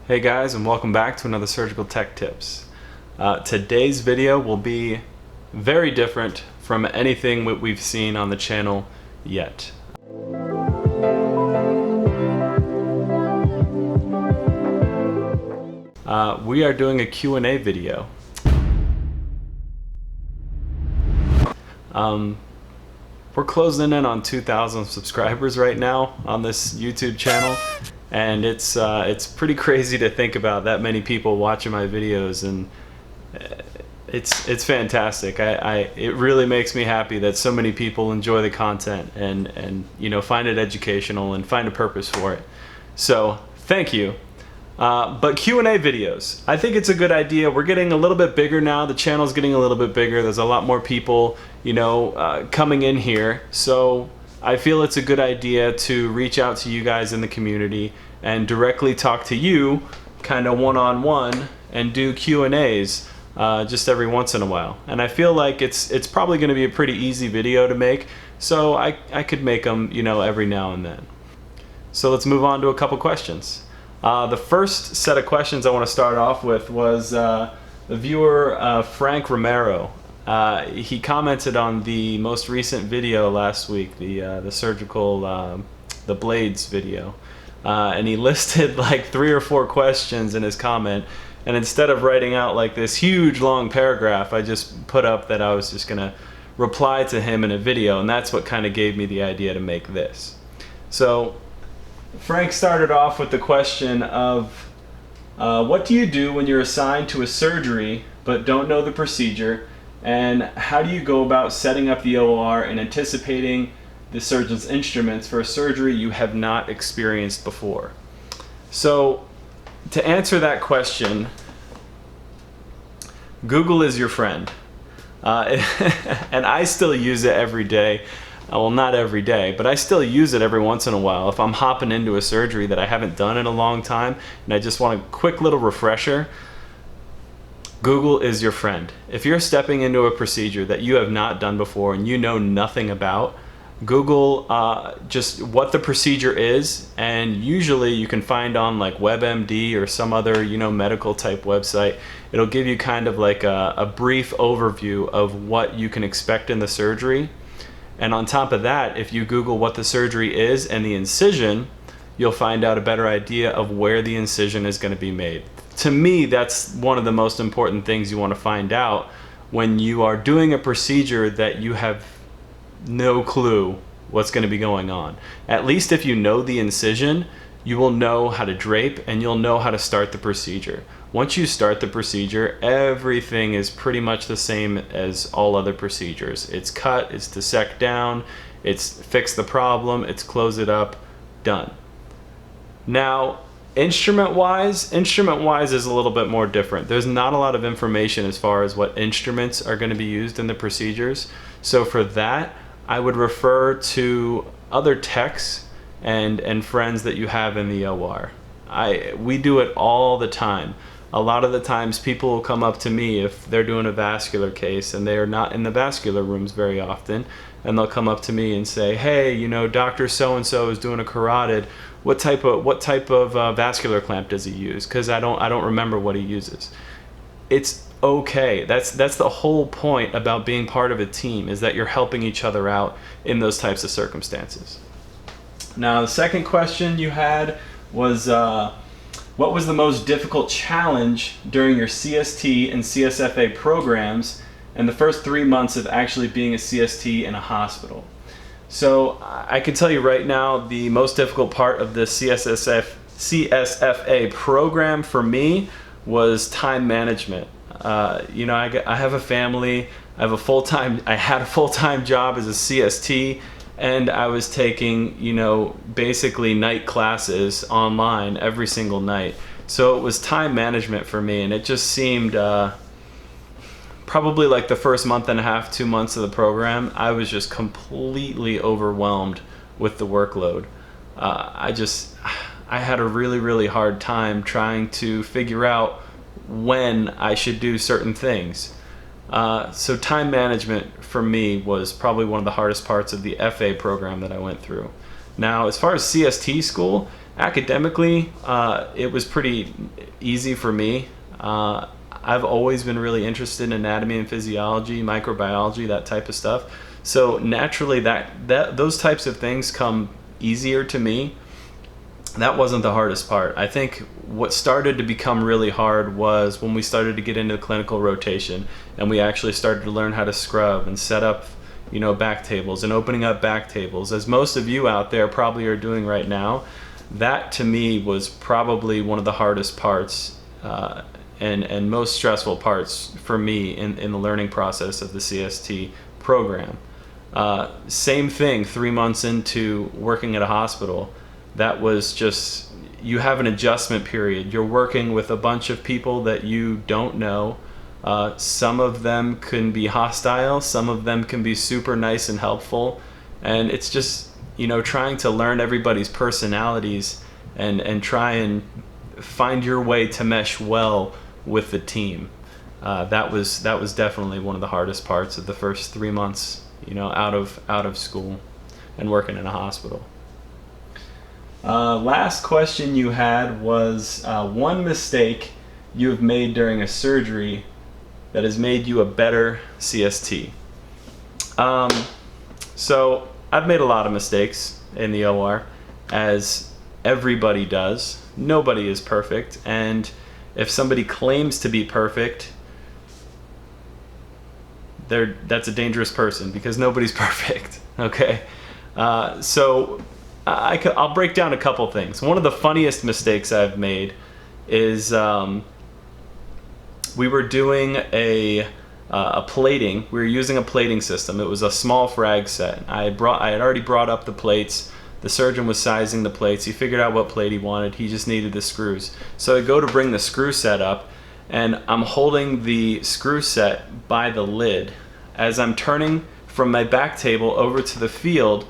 Hey guys, and welcome back to another Surgical Tech Tips. Today's video will be very different from anything that we've seen on the channel yet. We are doing a Q&A video. We're closing in on 2,000 subscribers right now on this YouTube channel, and it's pretty crazy to think about that many people watching my videos, and it's fantastic. It really makes me happy that so many people enjoy the content and you know, find it educational and find a purpose for it. So thank you. But Q&A videos, I think it's a good idea. We're getting a little bit bigger now. The channel's getting a little bit bigger. There's a lot more people, you know, coming in here. So I feel it's a good idea to reach out to you guys in the community and directly talk to you kind of one-on-one and do Q&As just every once in a while. And I feel like it's probably going to be a pretty easy video to make. So I could make them, you know, every now and then. So let's move on to a couple questions. The first set of questions I want to start off with was the viewer Frank Romero. He commented on the most recent video last week, the surgical, the blades video, and he listed like 3 or 4 questions in his comment. And instead of writing out like this huge long paragraph, I just put up that I was just gonna reply to him in a video, and that's what kind of gave me the idea to make this. So Frank started off with the question of what do you do when you're assigned to a surgery but don't know the procedure, and how do you go about setting up the OR and anticipating the surgeon's instruments for a surgery you have not experienced before? So to answer that question, Google is your friend. And I still use it every day. Well, not every day, but I still use it every once in a while. If I'm hopping into a surgery that I haven't done in a long time and I just want a quick little refresher, Google is your friend. If you're stepping into a procedure that you have not done before and you know nothing about, Google just what the procedure is, and usually you can find on like WebMD or some other, you know, medical type website. It'll give you kind of like a brief overview of what you can expect in the surgery. And on top of that, if you Google what the surgery is and the incision, you'll find out a better idea of where the incision is going to be made. To me, that's one of the most important things you want to find out when you are doing a procedure that you have no clue what's going to be going on. At least if you know the incision, you will know how to drape and you'll know how to start the procedure. Once you start the procedure, everything is pretty much the same as all other procedures. It's cut, it's dissect down, it's fix the problem, it's close it up, done. Now, instrument-wise is a little bit more different. There's not a lot of information as far as what instruments are going to be used in the procedures. So for that, I would refer to other techs and friends that you have in the OR. We do it all the time. A lot of the times people will come up to me if they're doing a vascular case and they are not in the vascular rooms very often, and they'll come up to me and say, hey, you know, Dr. So-and-so is doing a carotid. What type of vascular clamp does he use? Because I don't remember what he uses. It's okay. That's the whole point about being part of a team, is that you're helping each other out in those types of circumstances. Now, the second question you had was what was the most difficult challenge during your CST and CSFA programs and the first 3 months of actually being a CST in a hospital? So I can tell you right now, the most difficult part of the CSFA program for me was time management. You know, I have a family, I had a full-time job as a CST, and I was taking, you know, basically night classes online every single night. So it was time management for me, and it just seemed probably like the first month and a half, 2 months of the program, I was just completely overwhelmed with the workload. I had a really, really hard time trying to figure out when I should do certain things. So time management for me was probably one of the hardest parts of the FA program that I went through. Now, as far as CST school, Academically, it was pretty easy for me. I've always been really interested in anatomy and physiology, microbiology, that type of stuff. So naturally, those types of things come easier to me. That wasn't the hardest part. I think what started to become really hard was when we started to get into clinical rotation and we actually started to learn how to scrub and set up, back tables and opening up back tables, as most of you out there probably are doing right now. That to me was probably one of the hardest parts and most stressful parts for me in the learning process of the CST program. Same thing 3 months into working at a hospital. That was just, you have an adjustment period. You're working with a bunch of people that you don't know. Some of them can be hostile, some of them can be super nice and helpful. And it's just, trying to learn everybody's personalities and try and find your way to mesh well with the team. That was definitely one of the hardest parts of the first 3 months, out of school and working in a hospital. Last question you had was one mistake you have made during a surgery that has made you a better CST. So I've made a lot of mistakes in the OR, as everybody does. Nobody is perfect, and if somebody claims to be perfect, that's a dangerous person, because nobody's perfect. Okay, so I'll break down a couple things. One of the funniest mistakes I've made is we were doing a plating. We were using a plating system. It was a small frag set. I had already brought up the plates. The surgeon was sizing the plates. He figured out what plate he wanted. He just needed the screws. So I go to bring the screw set up, and I'm holding the screw set by the lid. As I'm turning from my back table over to the field,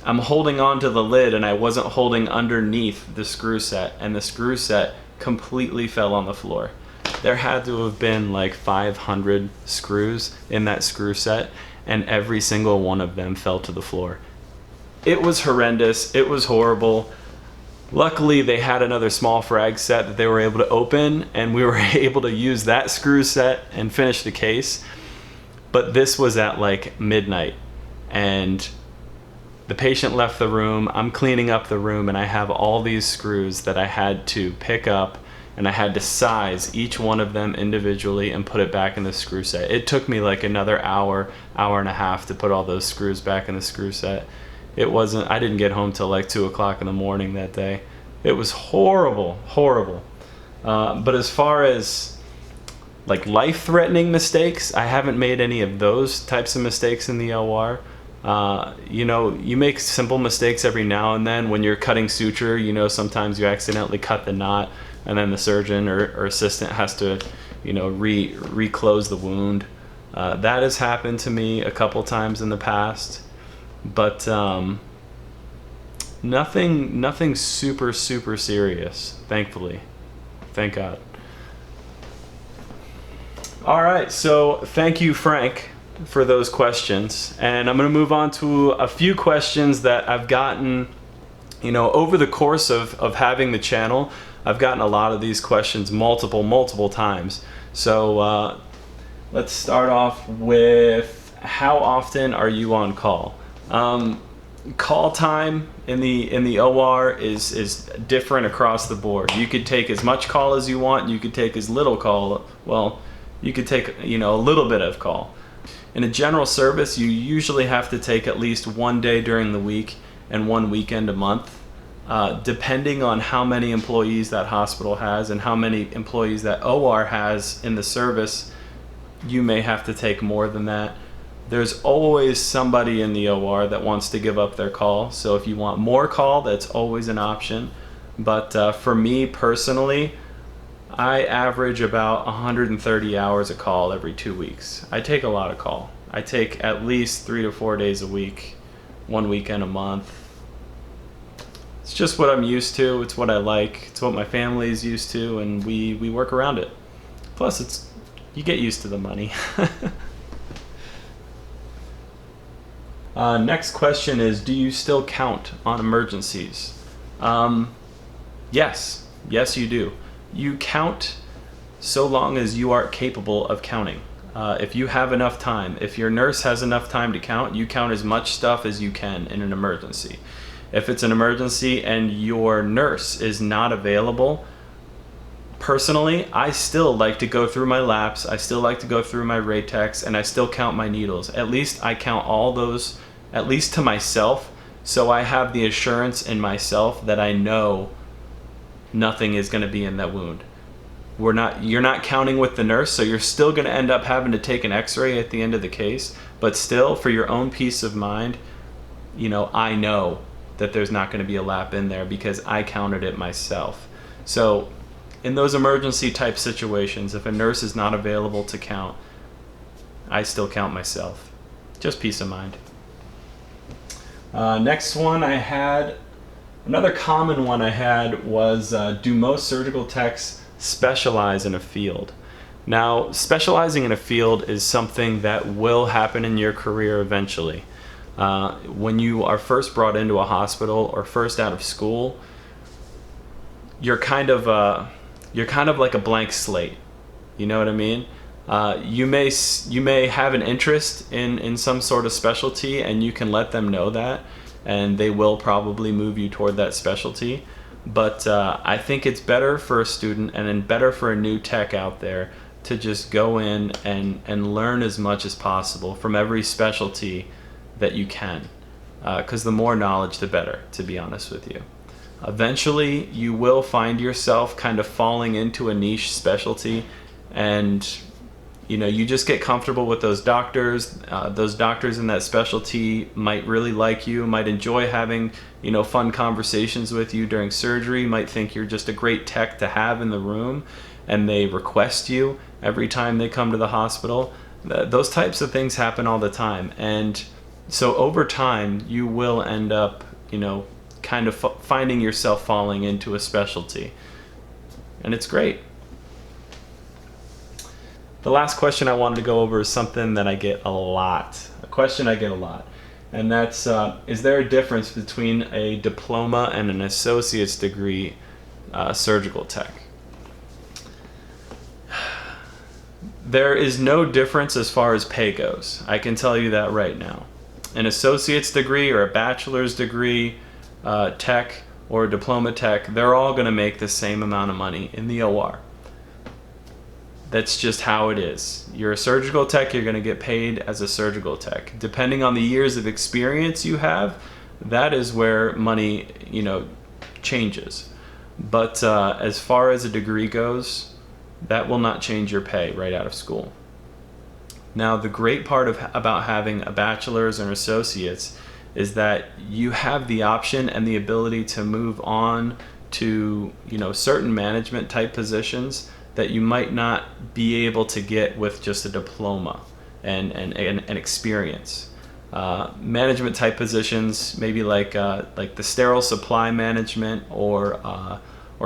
I'm holding on to the lid, and I wasn't holding underneath the screw set, and the screw set completely fell on the floor. There had to have been like 500 screws in that screw set, and every single one of them fell to the floor. It was horrendous. It was horrible. Luckily, they had another small frag set that they were able to open, and we were able to use that screw set and finish the case. But this was at like midnight, and the patient left the room. I'm cleaning up the room, and I have all these screws that I had to pick up, and I had to size each one of them individually and put it back in the screw set. It took me like another hour and a half to put all those screws back in the screw set. I didn't get home till like 2 o'clock in the morning that day. It was horrible. But as far as like life-threatening mistakes, I haven't made any of those types of mistakes in the OR. You make simple mistakes every now and then when you're cutting suture. Sometimes you accidentally cut the knot, and then the surgeon or assistant has to, reclose the wound. That has happened to me a couple times in the past, but nothing super serious, thankfully. Thank God. All right, so thank you, Frank, for those questions, and I'm going to move on to a few questions that I've gotten, over the course of having the channel. I've gotten a lot of these questions multiple times. So let's start off with, how often are you on call? Call time in the OR is different across the board. You could take as much call as you want. You could take as little call. Well, you could take a little bit of call. In a general service, you usually have to take at least one day during the week and one weekend a month. Depending on how many employees that hospital has and how many employees that OR has in the service, you may have to take more than that. There's always somebody in the OR that wants to give up their call. So if you want more call, that's always an option. But for me personally, I average about 130 hours of call every 2 weeks. I take a lot of call. I take at least 3 to 4 days a week, one weekend a month. It's just what I'm used to. It's what I like. It's what my family is used to, and we work around it. Plus, you get used to the money. Next question is, do you still count on emergencies? Yes, yes you do. You count so long as you are capable of counting. If you have enough time, if your nurse has enough time to count, you count as much stuff as you can in an emergency. If it's an emergency and your nurse is not available, personally, I still like to go through my laps, I still like to go through my Ratex, and I still count my needles. At least I count all those, at least to myself, so I have the assurance in myself that I know nothing is going to be in that wound. You're not counting with the nurse, so you're still going to end up having to take an x-ray at the end of the case, but still, for your own peace of mind, I know that there's not going to be a lap in there because I counted it myself. So in those emergency type situations, if a nurse is not available to count, I still count myself. Just peace of mind. Next one I had, another common one I had was, do most surgical techs specialize in a field? Now, specializing in a field is something that will happen in your career eventually. When you are first brought into a hospital or first out of school, you're kind of like a blank slate. You know what I mean? You may have an interest in some sort of specialty, and you can let them know that, and they will probably move you toward that specialty. But I think it's better for a student and then better for a new tech out there to just go in and learn as much as possible from every specialty that you can, because the more knowledge the better, to be honest with you. Eventually you will find yourself kind of falling into a niche specialty, and you just get comfortable with those doctors. Those doctors in that specialty might really like you, might enjoy having fun conversations with you during surgery, might think you're just a great tech to have in the room, and they request you every time they come to the hospital. Those types of things happen all the time, and so over time you will end up kind of finding yourself falling into a specialty, and it's great. The last question I wanted to go over is something that I get a lot, and that's, is there a difference between a diploma and an associate's degree surgical tech? There is no difference as far as pay goes. I can tell you that right now. An associate's degree or a bachelor's degree tech or a diploma tech, they're all going to make the same amount of money in the OR. That's just how it is. You're a surgical tech, you're going to get paid as a surgical tech. Depending on the years of experience you have, that is where money, changes. But as far as a degree goes, that will not change your pay right out of school. Now, the great part about having a bachelor's and associates is that you have the option and the ability to move on to, certain management type positions that you might not be able to get with just a diploma and experience. Management type positions, maybe like the sterile supply management or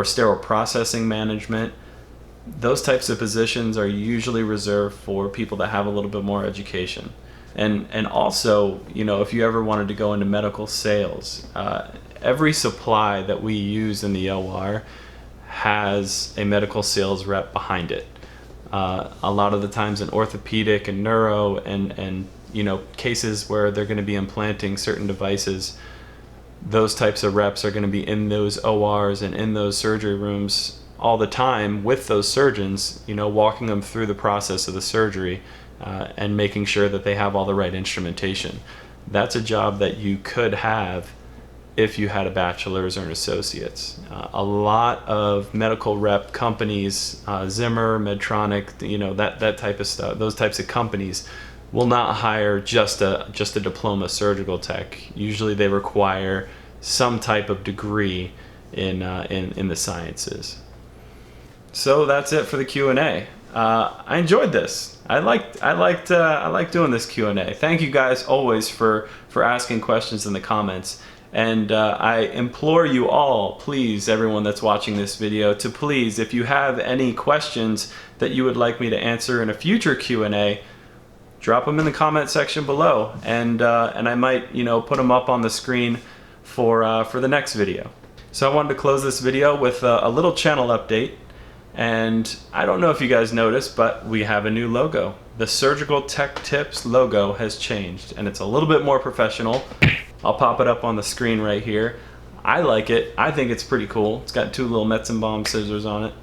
sterile processing management. Those types of positions are usually reserved for people that have a little bit more education. And also, if you ever wanted to go into medical sales, every supply that we use in the OR has a medical sales rep behind it. A lot of the times in orthopedic and neuro and cases where they're going to be implanting certain devices, those types of reps are going to be in those ORs and in those surgery rooms all the time with those surgeons, walking them through the process of the surgery and making sure that they have all the right instrumentation. That's a job that you could have if you had a bachelor's or an associate's. A lot of medical rep companies, Zimmer, Medtronic, that type of stuff, those types of companies will not hire just a diploma surgical tech. Usually they require some type of degree in the sciences. So that's it for the Q&A. I enjoyed this. I liked doing this Q&A. Thank you guys always for asking questions in the comments. And I implore you all, please, everyone that's watching this video, to please, if you have any questions that you would like me to answer in a future Q&A, drop them in the comment section below, and I might put them up on the screen for the next video. So I wanted to close this video with a little channel update. And I don't know if you guys noticed, but we have a new logo. The Surgical Tech Tips logo has changed, and it's a little bit more professional. I'll pop it up on the screen right here. I like it. I think it's pretty cool. It's got two little Metzenbaum scissors on it.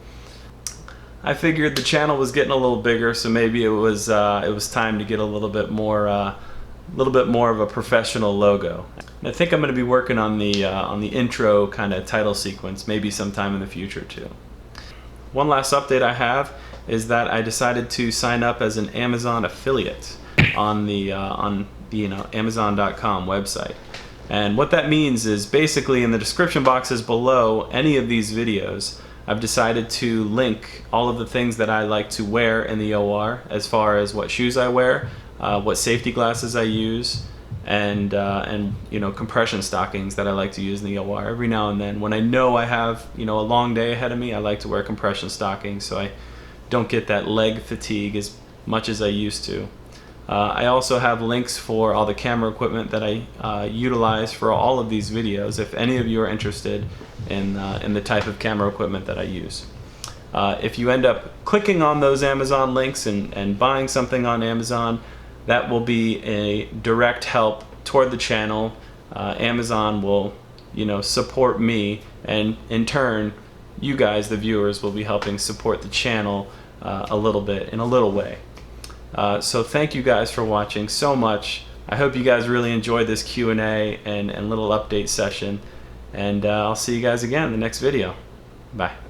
I figured the channel was getting a little bigger, so maybe it was time to get a little bit more of a professional logo. And I think I'm going to be working on the intro kind of title sequence, maybe sometime in the future too. One last update I have is that I decided to sign up as an Amazon affiliate on the Amazon.com website. And what that means is basically in the description boxes below any of these videos, I've decided to link all of the things that I like to wear in the OR, as far as what shoes I wear, what safety glasses I use, and compression stockings that I like to use in the OR. Every now and then, when I know I have a long day ahead of me, I like to wear compression stockings so I don't get that leg fatigue as much as I used to. I also have links for all the camera equipment that I utilize for all of these videos, if any of you are interested in the type of camera equipment that I use. If you end up clicking on those Amazon links and buying something on Amazon, that will be a direct help toward the channel. Amazon will, support me, and in turn, you guys, the viewers, will be helping support the channel a little bit, in a little way. So thank you guys for watching so much. I hope you guys really enjoyed this Q&A and little update session. And I'll see you guys again in the next video. Bye.